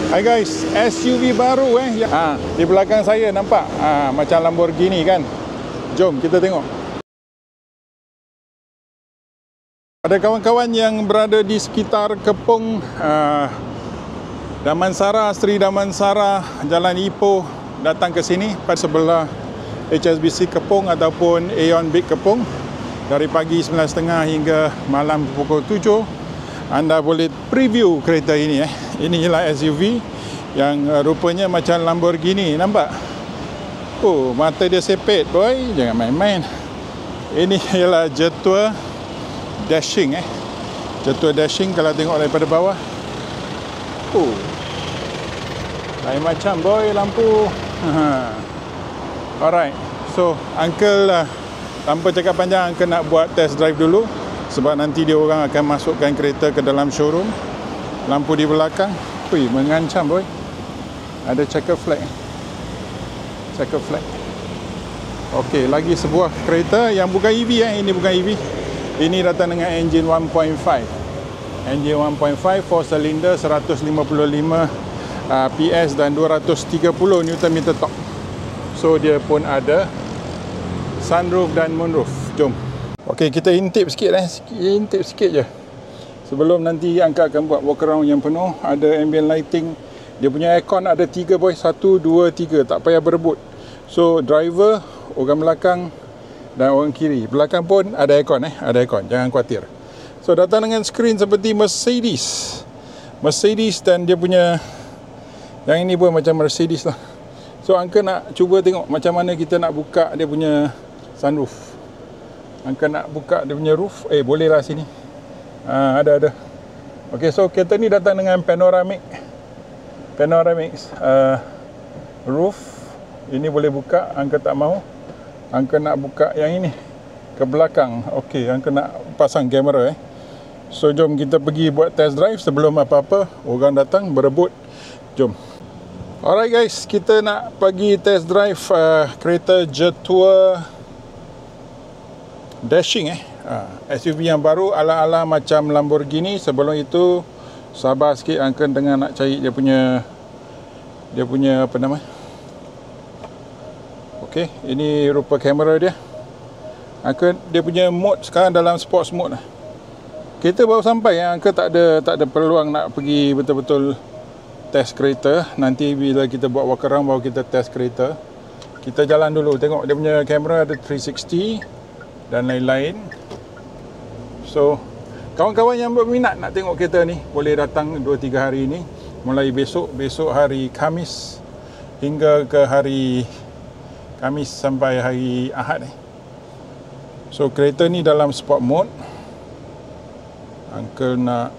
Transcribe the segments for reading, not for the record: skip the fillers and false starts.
Hai guys, SUV baru di belakang saya nampak macam Lamborghini kan. Jom kita tengok. Ada kawan-kawan yang berada di sekitar Kepong, Damansara, Sri Damansara, Jalan Ipoh, datang ke sini pada sebelah HSBC Kepong ataupun Aeon Big Kepong dari pagi 9.30 hingga malam pukul 7. Anda boleh preview kereta ini. Inilah SUV yang rupanya macam Lamborghini, nampak? Oh, mata dia sepet boy, jangan main-main. Ini ialah Jetour Dashing Jetour Dashing kalau tengok daripada bawah. Oh, lain macam boy lampu. Alright, so uncle tanpa cakap panjang, uncle nak buat test drive dulu sebab nanti dia orang akan masukkan kereta ke dalam showroom. Lampu di belakang, wih, mengancam boy. Ada checker flag. Checker flag. Okey, lagi sebuah kereta yang bukan EV ini bukan EV. Ini datang dengan engine 1.5. Engine 1.5 4 cylinder 155 PS dan 230 Nm torque. So dia pun ada sunroof dan moonroof. Jom. Okey, kita intip sikit intip sikit je. Sebelum nanti Angka akan buat walk around yang penuh. Ada ambient lighting. Dia punya aircon ada 3 boy. 1, 2, 3. Tak payah berebut. So driver, orang belakang dan orang kiri. Belakang pun ada aircon ada aircon. Jangan khawatir. So datang dengan skrin seperti Mercedes. Mercedes dan dia punya, yang ini pun macam Mercedes lah. So Angka nak cuba tengok macam mana kita nak buka dia punya sunroof. Angka nak buka dia punya roof. Boleh lah sini. Ada. Okey, so kereta ni datang dengan panoramic roof. Ini boleh buka. Angka tak mahu. Angka nak buka yang ini ke belakang. Okey, Angka nak pasang kamera So jom kita pergi buat test drive sebelum apa-apa orang datang berebut. Jom. Alright guys, kita nak pergi test drive kereta Jetour Dashing SUV yang baru ala-ala macam Lamborghini. Sebelum itu sabar sikit, Angka tengah nak cari dia punya apa nama. Okey, ini rupa kamera dia. Angka dia punya mode sekarang dalam sports mode lah. Kita baru sampai Angka tak ada peluang nak pergi betul-betul test kereta. Nanti bila kita buat walk around baru kita test kereta. Kita jalan dulu tengok dia punya kamera ada 360 dan lain-lain. So kawan-kawan yang berminat nak tengok kereta ni boleh datang 2-3 hari ni. Mulai besok hari Khamis hingga ke hari Khamis sampai hari Ahad So kereta ni dalam sport mode. Uncle nak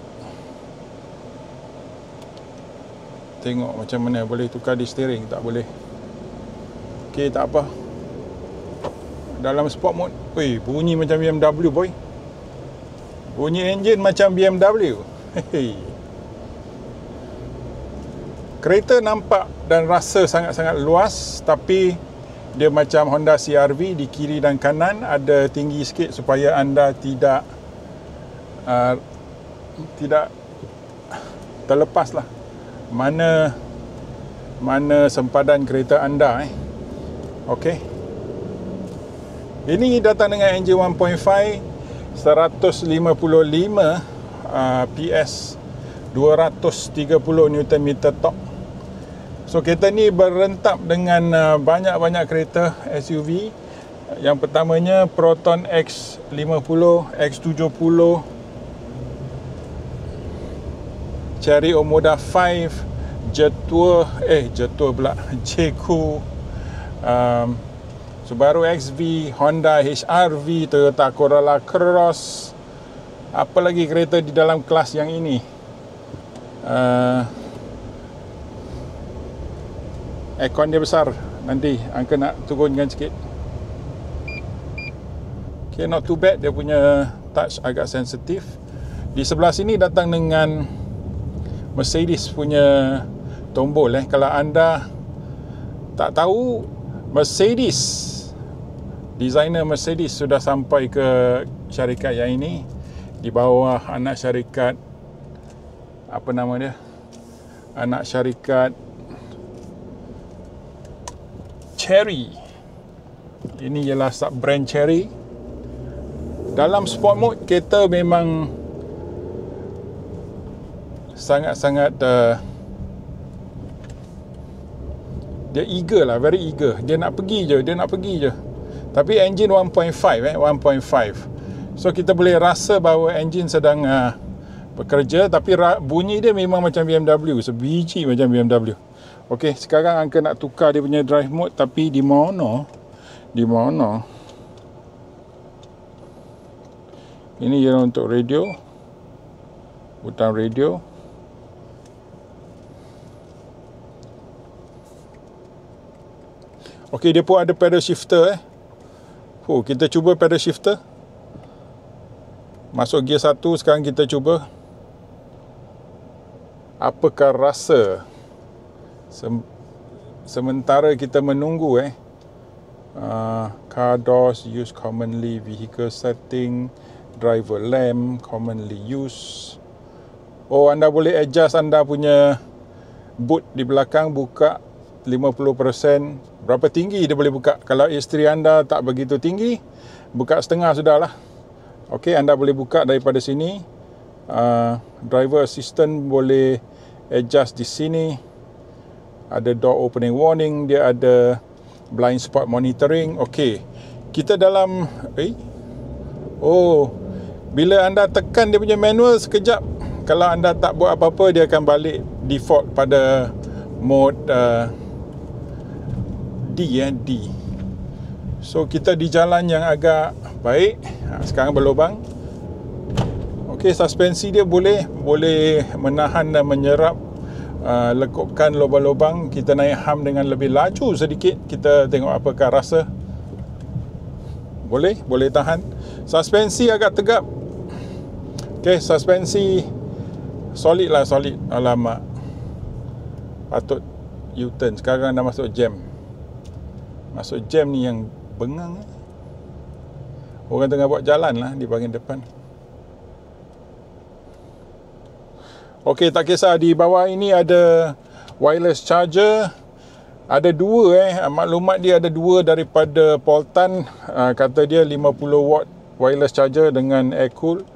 tengok macam mana. Boleh tukar di steering? Tak boleh. Okey, tak apa. Dalam sport mode. Bunyi macam BMW boy. Bunyi enjin macam BMW. Kereta nampak dan rasa sangat-sangat luas, tapi dia macam Honda CR-V. Di kiri dan kanan ada tinggi sikit supaya anda tidak terlepas lah mana sempadan kereta anda Okey. Ini datang dengan engine 1.5 155 PS 230 Nm torque. So kereta ni berentap dengan banyak-banyak kereta SUV. Yang pertamanya Proton X50, X70, Chery Omoda 5, Jetour pula, Jeku, Subaru XV, Honda HR-V, Toyota Corolla Cross. Apa lagi kereta di dalam kelas yang ini? Aircon dia besar. Nanti Angka nak turunkan sikit. Okay, not too bad. Dia punya touch agak sensitif. Di sebelah sini datang dengan Mercedes punya tombol. Kalau anda tak tahu, Mercedes, designer Mercedes sudah sampai ke syarikat yang ini di bawah anak syarikat apa nama dia, anak syarikat Chery. Ini ialah sub brand Chery. Dalam sport mode, kereta memang sangat-sangat dia eager lah, very eager. Dia nak pergi je. Tapi engine 1.5 1.5. So kita boleh rasa bahawa engine sedang bekerja, tapi bunyi dia memang macam BMW, sebiji macam BMW. Okey, sekarang Angka nak tukar dia punya drive mode, tapi di mana? Ini ialah untuk radio. Butang radio. Okey, dia pun ada pedal shifter kita cuba pedal shifter. Masuk gear 1, sekarang kita cuba. Apakah rasa sementara kita menunggu car doors used commonly, vehicle setting, driver lamp commonly used. Anda boleh adjust anda punya boot di belakang, buka 50%. Berapa tinggi dia boleh buka. Kalau isteri anda tak begitu tinggi, buka setengah sudahlah. Okey, anda boleh buka daripada sini. Driver assistant boleh adjust di sini. Ada door opening warning, dia ada blind spot monitoring. Okey, kita dalam bila anda tekan dia punya manual sekejap, kalau anda tak buat apa-apa, dia akan balik default pada mode D. So kita di jalan yang agak baik. Sekarang berlubang. Okey, suspensi dia boleh menahan dan menyerap lekupkan lubang-lubang. Kita naik hum dengan lebih laju sedikit. Kita tengok apakah rasa. Boleh tahan. Suspensi agak tegap. Okey, suspensi solid. Alamak, patut U-turn. Sekarang dah masuk jam ni yang bengang. Orang tengah buat jalan lah di bahagian depan. Okey, tak kisah. Di bawah ini ada wireless charger. Ada dua maklumat dia ada dua daripada Poltan. Kata dia 50 watt wireless charger dengan air cool.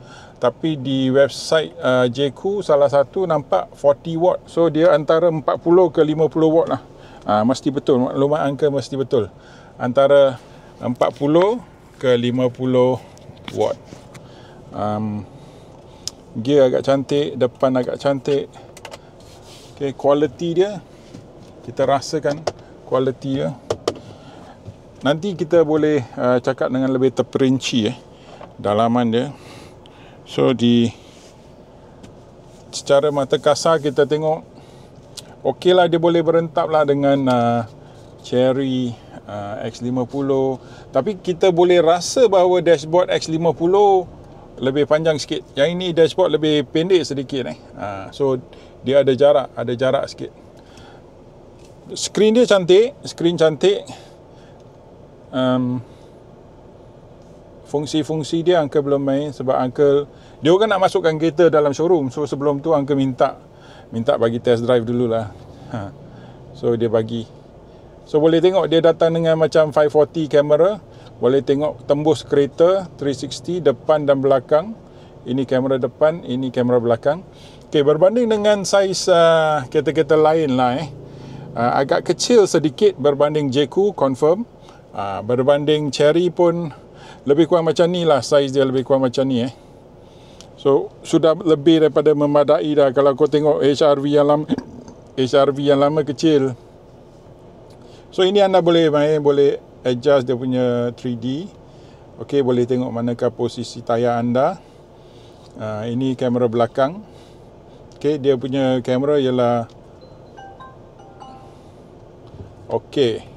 Tapi di website JQ salah satu nampak 40 watt. So dia antara 40 ke 50 watt lah. Mesti betul, maklumat Angka mesti betul. Antara 40 ke 50 watt. Gear agak cantik, depan agak cantik. Okay, quality dia, kita rasakan quality dia. Nanti kita boleh cakap dengan lebih terperinci dalaman dia. So secara mata kasar kita tengok okey lah, dia boleh berentap lah dengan Chery X50. Tapi kita boleh rasa bahawa dashboard X50 lebih panjang sikit. Yang ini dashboard lebih pendek sedikit. So dia ada jarak sikit. Skrin dia cantik. Fungsi-fungsi dia Uncle belum main. Sebab Uncle, dia orang nak masukkan kereta dalam showroom. So sebelum tu Uncle minta bagi test drive dululah. So dia bagi. So boleh tengok dia datang dengan macam 540 kamera. Boleh tengok tembus kereta 360 depan dan belakang. Ini kamera depan, ini kamera belakang. Okey, berbanding dengan saiz kereta-kereta lain lah agak kecil sedikit berbanding JQ, confirm. Berbanding Chery pun lebih kurang macam ni lah, saiz dia lebih kurang macam ni So sudah lebih daripada memadai dah. Kalau kau tengok HRV yang lama kecil. So ini anda boleh adjust dia punya 3D. Okey, boleh tengok manakah posisi tayar anda. Ini kamera belakang. Okey, dia punya kamera ialah okey.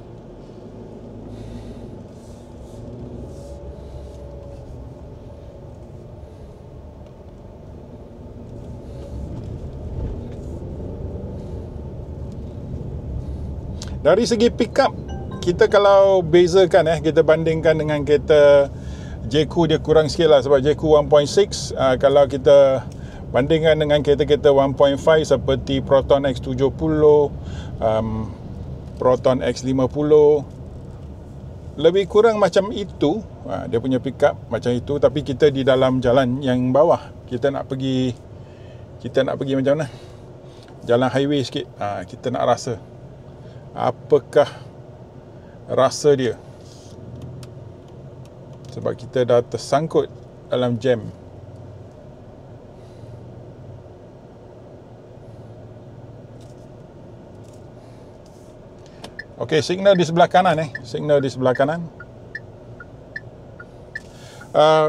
Dari segi pickup, kita kalau bezakan kita bandingkan dengan kereta JQ, dia kurang sikit lah. Sebab JQ 1.6, kalau kita Bandingkan dengan kereta-kereta 1.5 seperti Proton X70, Proton X50, lebih kurang macam itu. Dia punya pickup macam itu, tapi kita di dalam jalan yang bawah. Kita nak pergi macam mana? Jalan highway sikit. Kita nak rasa apakah rasa dia. Sebab kita dah tersangkut dalam jam. Okey, signal di sebelah kanan signal di sebelah kanan.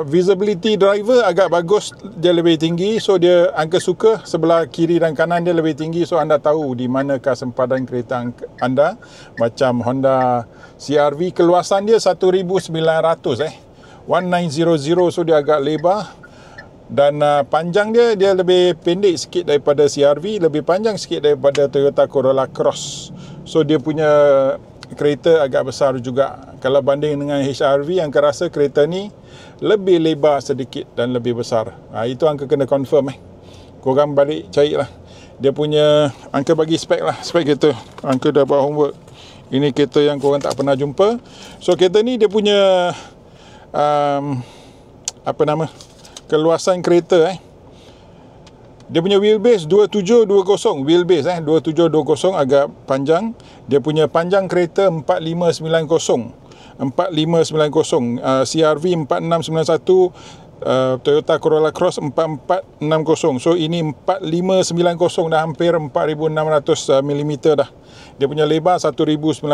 Visibility driver agak bagus, dia lebih tinggi, so dia angka suka sebelah kiri dan kanan dia lebih tinggi, so anda tahu di manakah sempadan kereta anda. Macam Honda CR-V, keluasan dia 1900 1900, so dia agak lebar. Dan panjang dia lebih pendek sikit daripada CR-V, lebih panjang sikit daripada Toyota Corolla Cross. So dia punya kereta agak besar juga. Kalau banding dengan HR-V, angka rasa kereta ni lebih lebar sedikit dan lebih besar. Itu angka kena confirm Korang balik cari lah. Dia punya angka bagi spek lah, spek kereta. Angka dah buat homework. Ini kereta yang korang tak pernah jumpa. So kereta ni dia punya keluasan kereta dia punya wheelbase 2720, wheelbase 2720 agak panjang. Dia punya panjang kereta 4590, CR-V 4691, Toyota Corolla Cross 4460. So ini 4590, dah hampir 4600 mm dah. Dia punya lebar 1900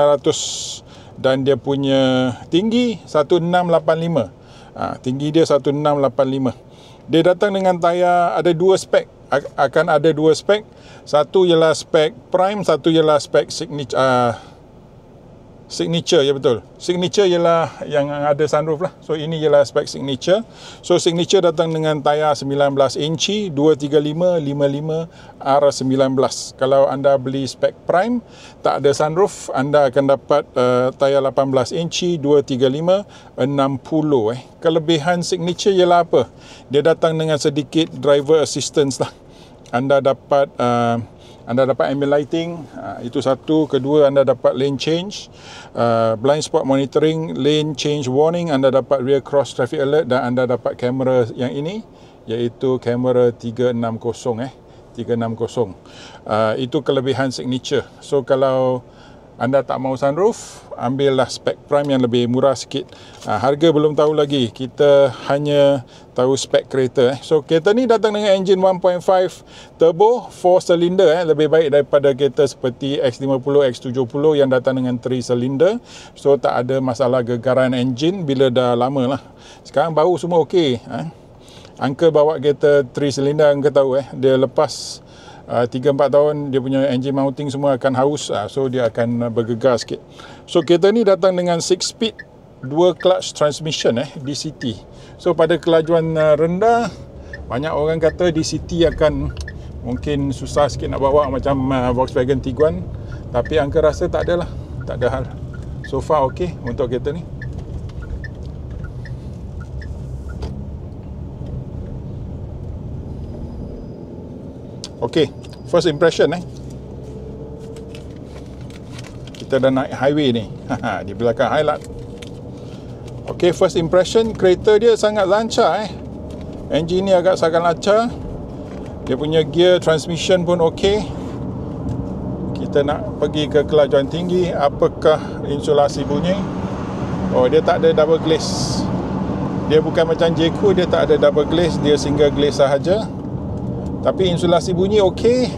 dan dia punya tinggi 1685. Tinggi dia 1685. Dia datang dengan tayar, ada dua spek. Akan ada dua spek. Satu ialah spek Prime, satu ialah spek Signature, ya betul. Signature ialah yang ada sunroof lah. So ini ialah spek Signature. So Signature datang dengan tayar 19 inci 235 55 R19. Kalau anda beli spek Prime tak ada sunroof, anda akan dapat tayar 18 inci 235 60. Kelebihan Signature ialah apa? Dia datang dengan sedikit driver assistance lah. Anda dapat ambient lighting, itu satu. Kedua, anda dapat lane change, blind spot monitoring, lane change warning, anda dapat rear cross traffic alert, dan anda dapat kamera yang ini, iaitu kamera 360 360. Itu kelebihan Signature. So kalau anda tak mau sunroof, ambillah spek Prime yang lebih murah sikit. Harga belum tahu lagi, kita hanya tahu spek kereta. So kereta ni datang dengan enjin 1.5 turbo 4 cylinder, lebih baik daripada kereta seperti X50, X70 yang datang dengan 3 cylinder. So tak ada masalah gegaran enjin bila dah lama lah. Sekarang baru semua okey. Uncle bawa kereta 3 cylinder, Uncle tahu dia lepas 3-4 tahun dia punya engine mounting semua akan haus, so dia akan bergegar sikit. So kereta ni datang dengan 6 speed 2 clutch transmission DCT. So pada kelajuan rendah, banyak orang kata DCT akan mungkin susah sikit nak bawa macam Volkswagen Tiguan, tapi Uncle rasa tak adalah, tak ada hal. So far okey untuk kereta ni. Okay, first impression kita dah naik highway ni. Di belakang highlight. Okay, first impression, kereta dia sangat lancar Engine ni agak sangat lancar. Dia punya gear transmission pun okay. Kita nak pergi ke kelajuan tinggi. Apakah insulasi bunyi? Oh, dia tak ada double glaze. Dia bukan macam Jayco, dia tak ada double glaze, dia single glaze sahaja. Tapi insulasi bunyi okey.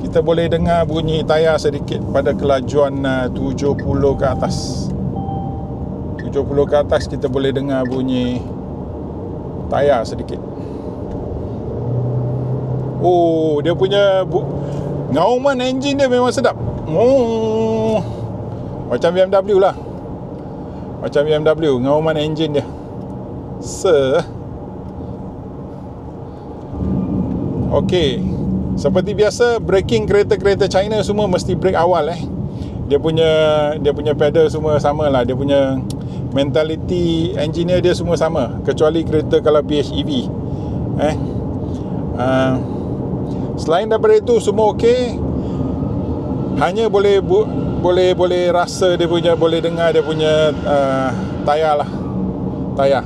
Kita boleh dengar bunyi tayar sedikit pada kelajuan 70 ke atas. 70 ke atas kita boleh dengar bunyi tayar sedikit. Oh, dia punya ngauman enjin dia memang sedap. Oh, macam BMW lah. Macam BMW, ngauman enjin dia. Okey, seperti biasa braking kereta-kereta China semua mesti brake awal Dia punya pedal semua sama lah. Dia punya mentality engineer dia semua sama, kecuali kereta kalau PHEV Selain daripada itu semua okey. Hanya boleh rasa dia punya, boleh dengar dia punya tayar lah. Tayar.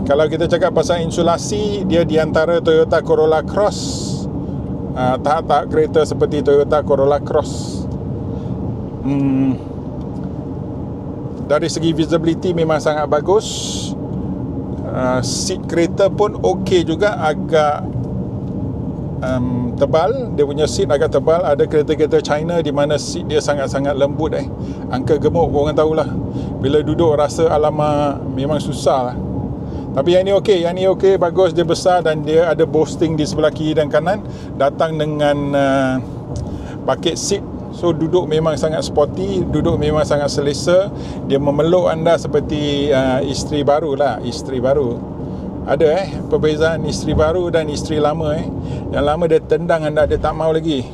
Kalau kita cakap pasal insulasi, dia di antara Toyota Corolla Cross, tahap-tahap kereta seperti Toyota Corolla Cross. Dari segi visibility memang sangat bagus. Seat kereta pun okey juga, agak tebal. Dia punya seat agak tebal. Ada kereta-kereta China di mana seat dia sangat-sangat lembut. Angka gemuk, orang tahulah. Bila duduk rasa alamak, memang susah lah. Tapi yang ni okey, bagus, dia besar dan dia ada boosting di sebelah kiri dan kanan, datang dengan bucket seat. So duduk memang sangat sporty, duduk memang sangat selesa. Dia memeluk anda seperti isteri baru lah, isteri baru. Ada perbezaan isteri baru dan isteri lama. Yang lama dia tendang anda, dia tak mau lagi.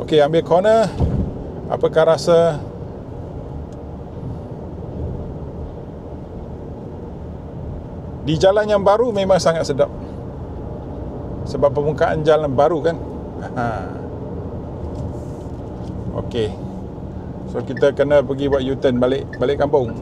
Okey, ambil corner. Apakah rasa? Di jalan yang baru memang sangat sedap. Sebab permukaan jalan baru kan. Okey. So kita kena pergi buat U-turn balik kampung.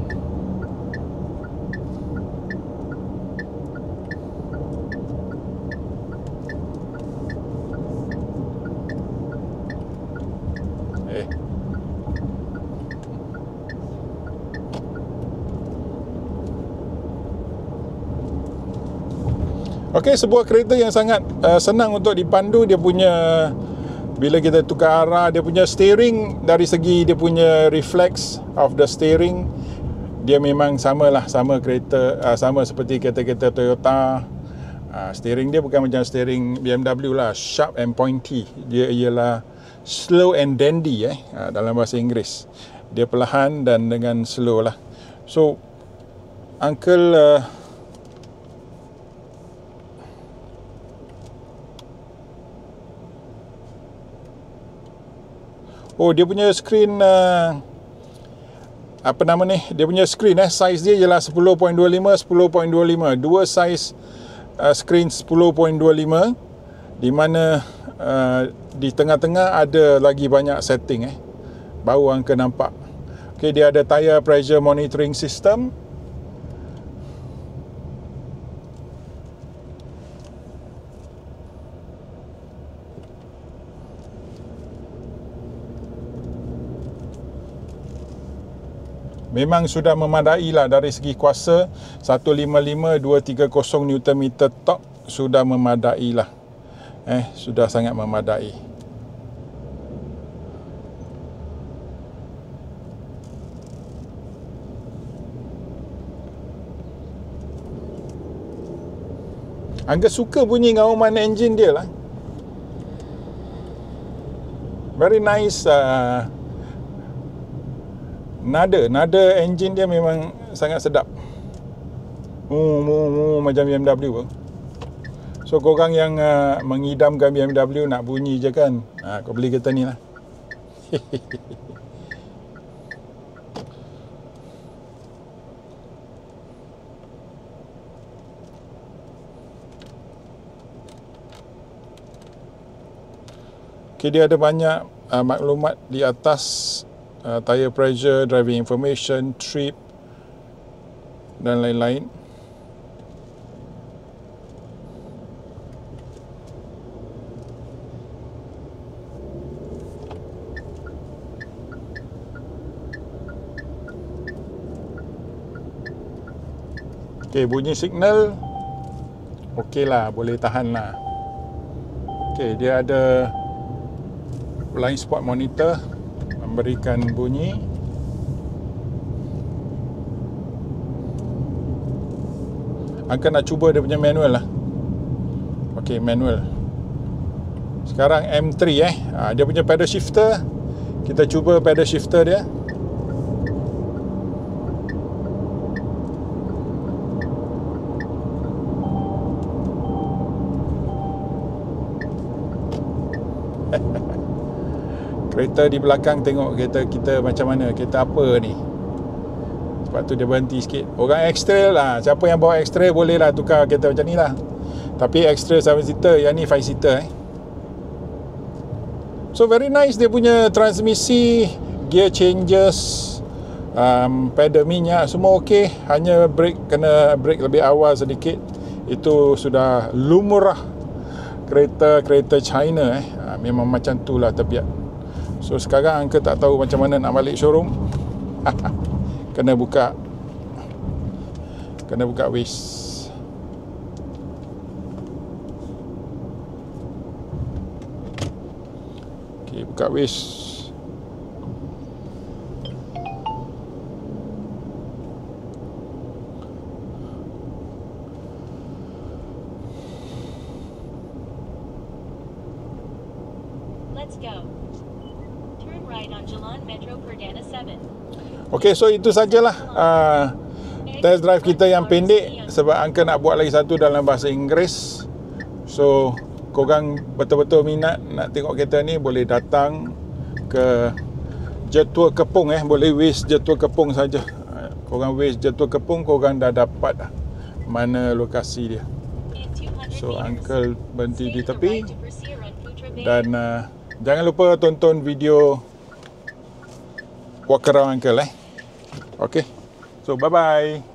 Okey, sebuah kereta yang sangat senang untuk dipandu. Dia punya, bila kita tukar arah, dia punya steering, dari segi dia punya reflex of the steering, dia memang sama kereta, sama seperti kereta-kereta Toyota. Steering dia bukan macam steering BMW lah, sharp and pointy. Dia ialah slow and dandy dalam bahasa Inggeris. Dia perlahan dan dengan slow lah. So Uncle dia punya screen dia punya screen size dia ialah 10.25 10.25. Dua size screen 10.25, di mana di tengah-tengah ada lagi banyak setting baru angka nampak. Okey, dia ada tire pressure monitoring system. Memang sudah memadai lah dari segi kuasa. 155-230 Nm torque sudah memadai lah. Sudah sangat memadai. Angga suka bunyi ngawan enjin dia lah. Very nice. Nada enjin dia memang sangat sedap. Macam BMW pun. So korang yang mengidamkan BMW nak bunyi je kan, kau beli kereta ni lah. Okay, dia ada banyak maklumat di atas. Tire pressure, driving information, trip dan lain-lain. Okey, bunyi signal okey lah, boleh tahan lah. Okey, dia ada blind spot monitor, memberikan bunyi. Angka nak cuba dia punya manual lah. Okey, manual. Sekarang M3 dia punya pedal shifter. Kita cuba pedal shifter dia. Kereta di belakang tengok kereta kita macam mana, kereta apa ni. Sebab tu dia berhenti sikit. Orang X-Trail lah, siapa yang bawa X-Trail boleh lah tukar kereta macam ni lah. Tapi extra 7 seater, yang ni 5 seater So very nice dia punya transmisi, gear changes, pedal minyak semua okey. Hanya kena brake lebih awal sedikit. Itu sudah lumrah kereta China memang macam tu lah tabiat. So sekarang Uncle tak tahu macam mana nak balik showroom. Kena buka waist. Buka waist. Let's go. Turn right on Jalan Metro Perdana 7. Okey, so itu sajalah test drive kita yang pendek sebab Uncle nak buat lagi satu dalam bahasa Inggeris. So korang betul-betul minat nak tengok kereta ni, boleh datang ke Jetua Kepung boleh waste Jetua Kepung saja. Korang waste Jetua Kepung, korang dah dapat mana lokasi dia. So Uncle berhenti di tepi dan jangan lupa tonton video walk around Uncle Okay. So bye bye.